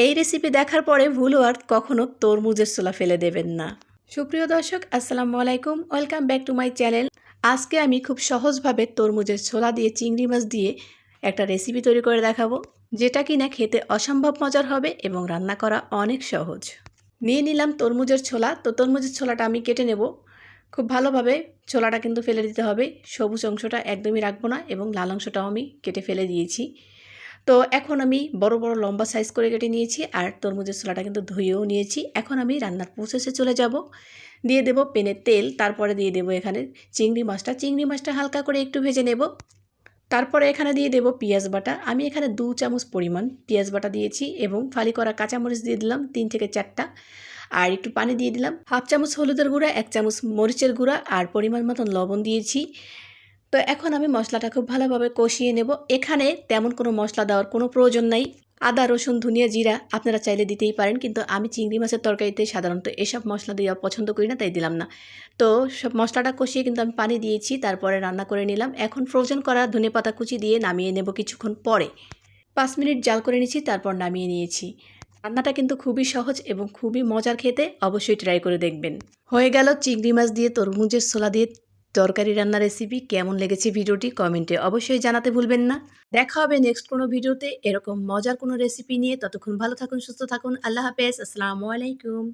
এই রেসিপি দেখার পরে ভুলও আর কখনো তরমুজের ছোলা ফেলে দেবেন না। সুপ্রিয় দর্শক, আসসালামু আলাইকুম, welcome back to my channel. আজকে আমি খুব সহজভাবে তরমুজের ছোলা দিয়ে চিংড়ি মাছ দিয়ে একটা রেসিপি তৈরি করে দেখাবো, যেটা কিনা খেতে অসম্ভব মজার হবে এবং রান্না করা অনেক সহজ। নিয়ে নিলাম তরমুজের ছোলা। তো তরমুজের ছোলাটা আমি কেটে নেব। খুব ভালোভাবে ছোলাটা কিন্তু ফেলে দিতে হবে, সবুজ অংশটা একদমই রাখবো না এবং লাল অংশটাও আমি কেটে ফেলে দিয়েছি। তো এখন আমি বড় বড় লম্বা সাইজ করে কেটে নিয়েছি আর তরমুজের ছোলাটা কিন্তু ধুয়েও নিয়েছি। এখন আমি রান্নার প্রসেসে চলে যাব। দিয়ে দেব প্যানে তেল, তারপরে দিয়ে দেব এখানে চিংড়ি মাছটা হালকা করে একটু ভেজে নেব। তারপরে এখানে দিয়ে দেব পেঁয়াজ বাটা। আমি এখানে 2 চামচ পরিমাণ পেঁয়াজ বাটা দিয়েছি এবং ফালি করা কাঁচামরিচ দিয়ে দিলাম 3 থেকে 4টা। আর একটু পানি দিয়ে দিলাম, হাফ চামচ হলুদের গুঁড়া, 1 চামচ মরিচের গুঁড়া আর পরিমাণ মতন লবণ দিয়েছি। তো এখন আমি মশলাটা খুব ভালোভাবে কষিয়ে নেব। এখানে তেমন কোনো মশলা দেওয়ার কোনো প্রয়োজন নাই। আদা, রসুন, ধনিয়া, জিরা আপনারা চাইলে দিতেই পারেন, কিন্তু আমি চিংড়ি মাছের তরকারিতে সাধারণত এসব মশলা দেওয়া পছন্দ করি না, তাই দিলাম না। তো সব মশলাটা কষিয়ে কিন্তু আমি পানি দিয়েছি, তারপরে রান্না করে নিলাম। এখন ফ্রোজেন করা ধনেপাতা কুচি দিয়ে নামিয়ে নেব কিছুক্ষণ পরে। 5 মিনিট জাল করে নিয়েছি, তারপর নামিয়ে নিয়েছি। রান্নাটা কিন্তু খুবই সহজ এবং খুবই মজার খেতে, অবশ্যই ট্রাই করে দেখবেন। হয়ে গেল চিংড়ি মাছ দিয়ে তরমুজের ছোলা দিয়ে তরকারি রান্না রেসিপি। কেমন লেগেছে ভিডিওটি কমেন্টে অবশ্যই জানাতে ভুলবেন না। দেখা হবে নেক্সট কোনো ভিডিওতে এরকম মজার কোনো রেসিপি নিয়ে। ততক্ষণ ভালো থাকুন, সুস্থ থাকুন। আল্লাহ হাফেজ, আসসালামু আলাইকুম।